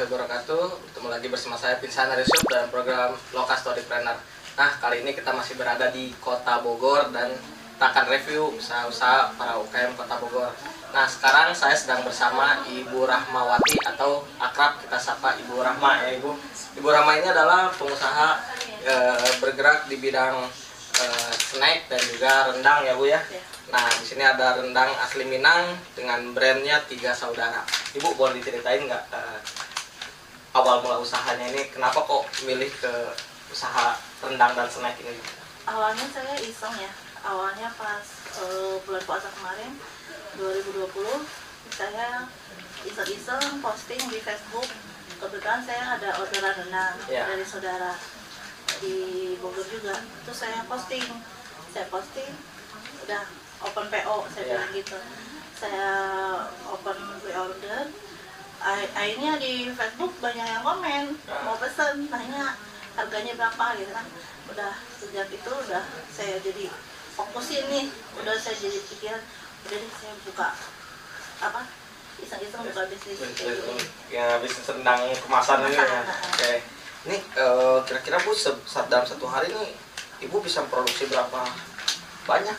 wabarakatuh. Ketemu lagi bersama saya Pinsan Arisub dalam program Loka Storypreneur. Nah, kali ini kita masih berada di Kota Bogor dan kita akan review usaha-usaha para UKM Kota Bogor. Nah, sekarang saya sedang bersama Ibu Rahmawati atau akrab kita sapa Ibu Rahma ya Ibu. Ibu Rahma ini adalah pengusaha bergerak di bidang snack dan juga rendang ya Bu ya. Nah, di sini ada rendang asli Minang dengan brandnya Tiga Saudara. Ibu boleh diceritain nggak awal mula usahanya ini, kenapa kok milih ke usaha rendang dan snack ini? Awalnya saya iseng ya. Awalnya pas bulan puasa kemarin 2020 saya iseng-iseng posting di Facebook. Kebetulan saya ada orderan rendang dari saudara di Bogor juga. Terus saya posting udah open PO, saya bilang gitu. Saya open pre-order. Akhirnya di Facebook banyak yang komen, mau pesen, tanya harganya berapa gitu kan. Udah sejak itu udah saya jadi fokusin nih, udah saya jadi pikiran, udah deh saya buka apa? Iseng-iseng buka bisnis gitu. Ya, bisnis rendang kemasan ini ya. Oke. Ini kira-kira Bu dalam satu hari ini Ibu bisa produksi berapa banyak?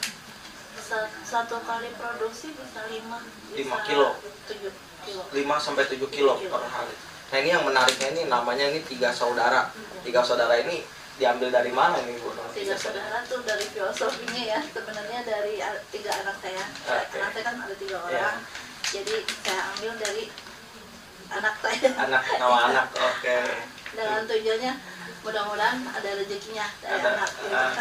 Satu kali produksi bisa 5 kilo. 7 kilo. 5 sampai 7 kilo per hari. Nah, ini yang menariknya ini namanya ini Tiga Saudara. Tiga Saudara ini diambil dari mana nih Bu? Tiga Saudara tuh dari filosofinya ya, sebenarnya dari 3 anak saya. Anak saya kan ada 3 orang. Jadi saya ambil dari anak saya. Nama anak, oke. Dengan tujuannya mudah-mudahan ada rezekinya dari anak.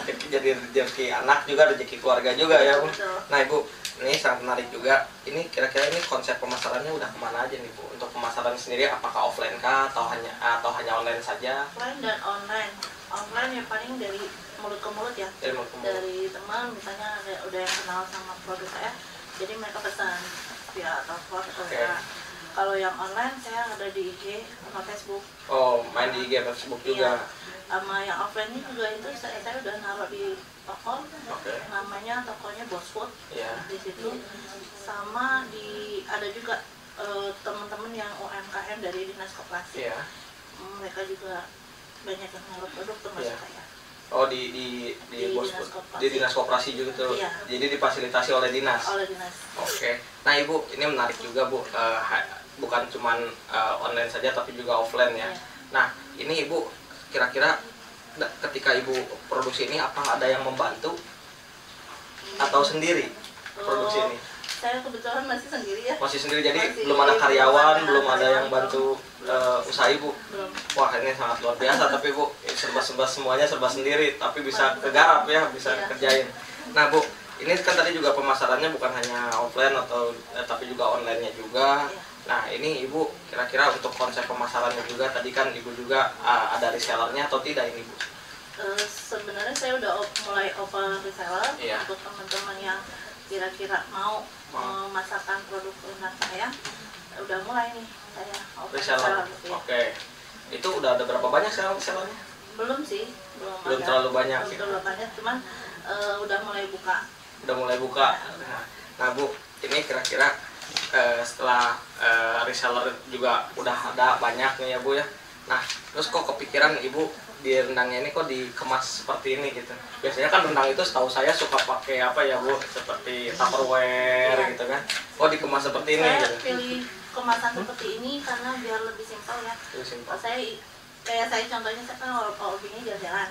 Jadi rezeki anak juga, rezeki keluarga juga ya Bu. Betul. Nah Ibu, ini sangat menarik juga. Ini kira-kira ini konsep pemasarannya udah kemana aja nih Bu? Untuk pemasaran sendiri apakah offline kah atau hanya online saja? Offline dan online. Offline ya paling dari mulut ke mulut ya. Dari teman misalnya udah yang kenal sama produk saya, jadi mereka pesan via telepon atau ya. Kalau yang online saya ada di IG sama Facebook. Oh, main di IG Facebook juga. Sama yang offline ini juga itu saya udah naruh di toko. Namanya tokonya Bosfood. Di situ. Sama ada juga teman-teman yang UMKM dari Dinas Koperasi. Mereka juga banyak yang naruh produk termasuk saya. Oh, di Bosfood. Di Dinas Koperasi juga tuh. Jadi difasilitasi oleh dinas. Oleh dinas. Oke. Nah Ibu, ini menarik juga Bu. Bukan cuman online saja tapi juga offline ya. Nah, ini Ibu kira-kira ketika Ibu produksi ini apa ada yang membantu atau sendiri produksi ini? Saya kebetulan masih sendiri ya. Masih sendiri, jadi belum ada karyawan, belum ada yang bantu usaha Ibu. Belum. Wah, ini sangat luar biasa tapi Bu, semuanya serba sendiri tapi bisa kegarap ya, bisa kerjain. Nah Bu, ini kan tadi juga pemasarannya bukan hanya offline atau tapi juga online-nya juga. Nah, ini Ibu kira-kira untuk konsep pemasarannya juga tadi kan Ibu juga ada resellernya atau tidak ini Bu? Sebenarnya saya udah mulai open reseller untuk teman-teman yang kira-kira mau memasarkan produk rendang saya. Udah mulai nih saya open reseller. Oke. Itu udah ada berapa banyak sellernya? Belum sih, belum terlalu banyak. Belum terlalu banyak, cuman udah mulai buka. Udah mulai buka. Nah Bu, ini kira-kira setelah reseller juga udah ada banyak nih ya Bu ya. Nah, terus kok kepikiran Ibu di rendangnya ini kok dikemas seperti ini gitu? Biasanya kan rendang itu setahu saya suka pakai apa ya Bu, seperti Tupperware gitu kan. Oh, dikemas seperti ini saya gitu. Pilih kemasan seperti ini karena biar lebih simpel ya. Saya contohnya saya kan hobinya jalan-jalan.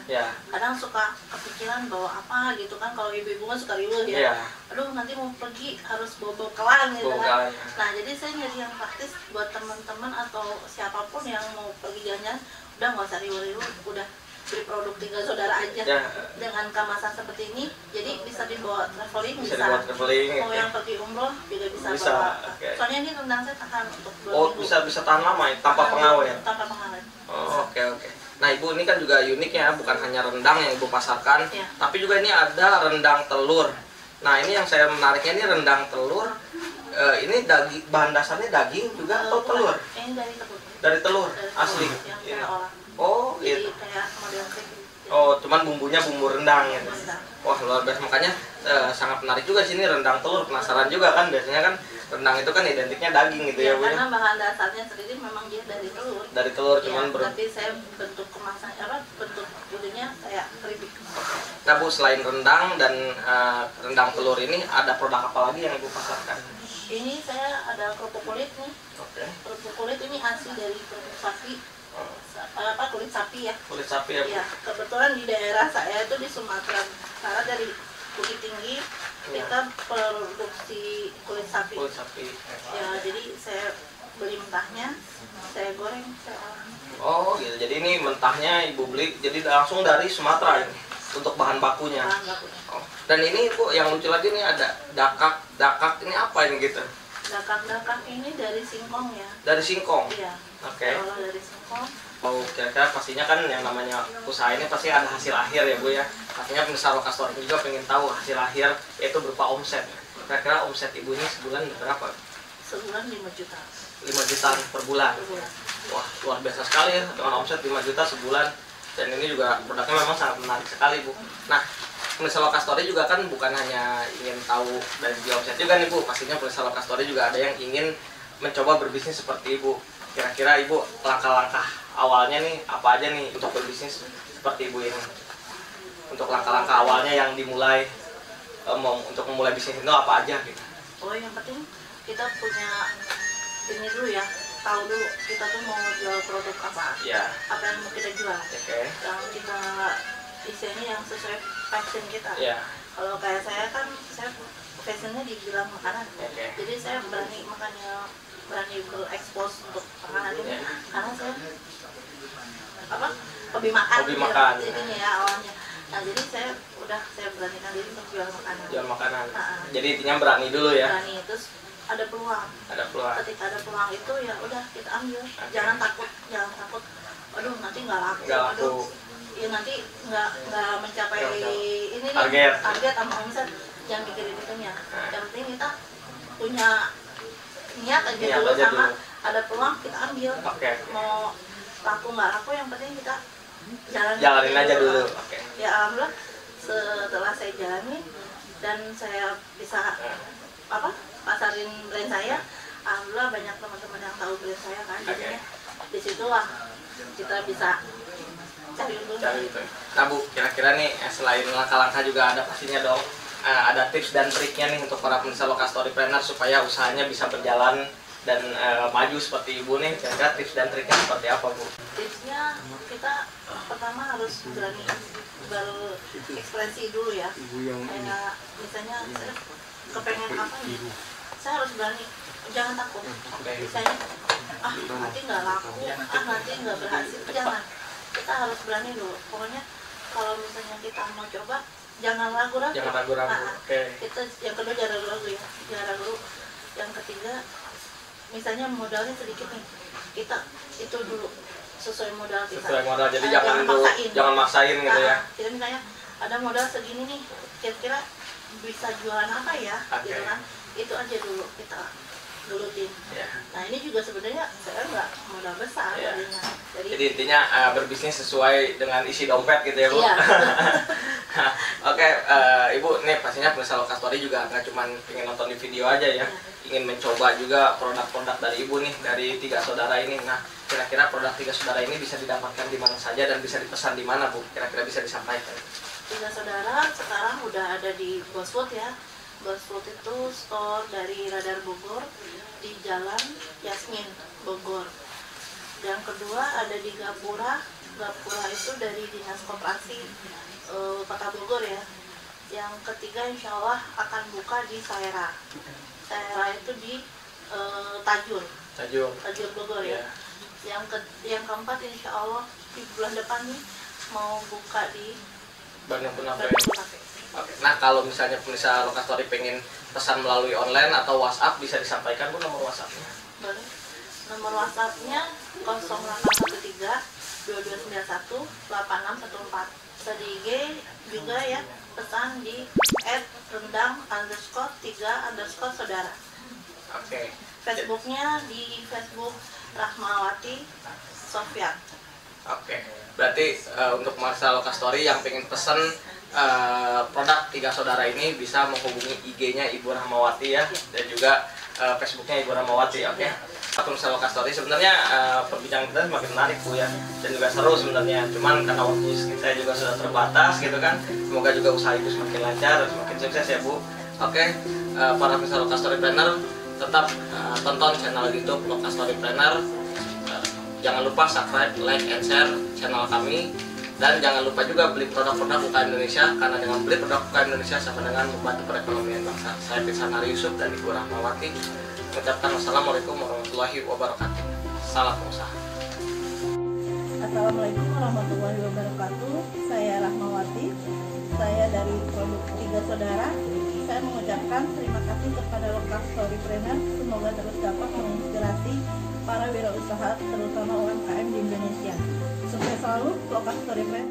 Kadang suka kepikiran bawa apa gitu kan, kalau ibu-ibu kan suka riweuh ya. Aduh, nanti mau pergi harus bawa kelan gitu kan. Nah, jadi saya nyari yang praktis buat teman-teman atau siapapun yang mau pergi jalan-jalan, udah nggak usah riweuh-riweuh, udah beli produk Tiga Saudara aja dengan kemasan seperti ini, jadi bisa dibawa traveling, mau yang pergi umroh juga bisa bawa. Soalnya ini rendang saya tahan untuk 2 minggu. Bisa tahan lama ya, tanpa pengawet. Tanpa pengawet. Oh, oke. Nah Ibu, ini kan juga unik ya, bukan hanya rendang yang Ibu pasarkan, tapi juga ini ada rendang telur. Nah, ini yang saya menariknya, ini rendang telur. Ini bahan dasarnya daging juga atau telur? Ini dari telur. Dari telur asli. Yang saya olah. Oh, jadi kayak model steak. Oh, cuman bumbunya bumbu rendang gitu. Wah, luar biasa. Makanya sangat menarik juga sini rendang telur. Penasaran juga kan, biasanya kan rendang itu kan identiknya daging gitu ya, Bu. Karena bahan dasarnya sendiri memang dia dari telur. Dari telur cuman tapi saya bentuk kemasan bentuk ininya saya keripik. Nah, Bu, selain rendang dan rendang telur ini ada produk apa lagi yang Ibu pasarkan? Ini saya ada kerupuk kulit nih. Kerupuk kulit ini asli dari kerupuk sapi. Kulit sapi ya. Kulit sapi ya, Bu. Ya, kebetulan di daerah saya itu di Sumatera Utara dari Bukit Tinggi kita produksi kulit sapi. Kulit sapi. Ya, jadi saya beli mentahnya, saya goreng, saya olah. Oh, gitu. Jadi ini mentahnya Ibu beli jadi langsung dari Sumatera ini untuk bahan bakunya. Oh. Dan ini Bu, yang lucu lagi nih ada dakak. Dakak ini apa ini gitu? Dakak ini dari singkong ya. Dari singkong? Iya. Oke. Kalau dari singkong. Oh, kira-kira pastinya kan yang namanya usaha ini pasti ada hasil akhir ya, Bu ya. Pastinya pemirsa Lokas Story juga pengen tahu hasil akhir, yaitu berupa omset. Kira-kira omset Ibu ini sebulan berapa? Sebulan 5 juta. 5 juta per bulan? Per bulan. Wah, luar biasa sekali ya, dengan omset 5 juta sebulan. Dan ini juga produknya memang sangat menarik sekali, Bu. Nah, pemirsa Lokas Story juga kan bukan hanya ingin tahu dari omset juga nih, Bu. Pastinya pemirsa Lokas Story juga ada yang ingin mencoba berbisnis seperti Ibu. Kira-kira Ibu langkah-langkah awalnya nih apa aja nih untuk berbisnis seperti Ibu ini? Untuk langkah-langkah awalnya yang dimulai untuk memulai bisnis itu apa aja gitu? Oh, yang penting kita punya ini dulu ya, tahu dulu kita tuh mau jual produk apa, apa yang mau kita jual, yang kita isinya yang sesuai passion kita. Kalau kayak saya kan, saya passionnya di bidang makanan, jadi saya berani berekspos untuk makanan ini karena saya hobi makan jadinya ya awalnya. Nah, jadi saya beranikan diri untuk jual makanan. Jual makanan. Jadi intinya berani dulu ya. Berani, terus ada peluang. Ada peluang. Ketika ada peluang itu ya udah kita ambil. Jangan takut. Aduh, nanti nggak laku. Aduh, ya nanti nggak mencapai ini target sama omset. Jangan mikirin itunya. Yang penting kita punya niat aja dulu sama ada peluang kita ambil. Mau laku nggak laku, yang penting kita jalanin aja dulu. Ya alhamdulillah setelah saya jalanin dan saya bisa pasarin brand saya, alhamdulillah banyak teman-teman yang tahu brand saya kan. Jadinya disitulah kita bisa cari untung. Nah, Bu, kira-kira nih selain langkah-langkah juga ada pastinya dong ada tips dan triknya nih untuk para pemirsa Lokas Storypreneur supaya usahanya bisa berjalan dan maju seperti Ibu nih. Kira-kira tips dan triknya seperti apa, Bu? Tipsnya kita pertama harus berani berekspresi dulu ya. Kayak misalnya saya kepengen apa nih, saya harus berani, jangan takut. Misalnya nanti nggak laku, nanti nggak berhasil, jangan. Kita harus berani dulu. Pokoknya kalau misalnya kita mau coba, jangan ragu-ragu. Kita yang kedua jangan ragu-ragu ya, jangan ragu. Yang ketiga, misalnya modalnya sedikit nih, kita itu dulu sesuai modal kita. Sesuai modal, jadi jangan maksain gitu ya. Jadi misalnya ada modal segini nih, kira-kira bisa jualan apa ya, gitu kan? Itu aja dulu kita gelutin. Nah, ini juga sebenarnya saya nggak modal besar jadinya. Jadi intinya berbisnis sesuai dengan isi dompet gitu ya, Bu. Oke, Ibu, nih pastinya pemirsa Lokas Story juga nggak cuma ingin nonton di video aja ya, ingin mencoba juga produk-produk dari Ibu nih, dari 3 saudara ini. Nah, kira-kira produk 3 saudara ini bisa didapatkan di mana saja dan bisa dipesan di mana, Bu? Kira-kira bisa disampaikan. 3 saudara sekarang udah ada di GoFood ya. GoFood itu store dari Radar Bogor di Jalan Yasmin Bogor. Yang kedua ada di Gapura. Gapura itu dari Dinas Koperasi Kota Bogor ya. Yang ketiga insya Allah akan buka di Saera. Saera itu di Tajur Bogor ya. Yang keempat insya Allah di bulan depan nih mau buka di Bandung Penape. Nah, kalau misalnya pemirsa Lokas Story pengen pesan melalui online atau WhatsApp, bisa disampaikan, Bu, nomor WhatsApp-nya? Boleh. Nomor WhatsApp-nya 0813 2291 8614. Bisa di IG juga ya, pesan di @rendang_3_saudara. Facebooknya di Facebook Rahmawati Sofyan. Oke. Berarti untuk masalah Lokastory yang pengen pesen produk Tiga Saudara ini bisa menghubungi IG-nya Ibu Rahmawati ya, dan juga Facebook-nya Ibu Rahmawati. Oke. Untuk masalah Lokastory sebenarnya perbincangan kita semakin menarik Bu ya, dan juga seru sebenarnya. Cuman karena waktu saya juga sudah terbatas gitu kan. Semoga juga usaha Ibu semakin lancar dan semakin sukses ya Bu. Oke. Para pemirsa Lokastorypreneur tetap tonton channel YouTube Lokastorypreneur. Jangan lupa subscribe, like, and share channel kami. Dan jangan lupa juga beli produk-produk UKM Indonesia, karena dengan beli produk UKM Indonesia sama dengan membantu perekonomian bangsa. Saya Pinsanar Yusuf dan Ibu Rahmawati mengucapkan wassalamualaikum warahmatullahi wabarakatuh. Salam usaha. Assalamualaikum warahmatullahi wabarakatuh. Saya Rahmawati. Saya dari produk Tiga Saudara. Saya mengucapkan terima kasih kepada Lokastorypreneur. Semoga terus dapat menginspirasi para wirausaha terutama UMKM di Indonesia. Sukses selalu Lokastorypreneur.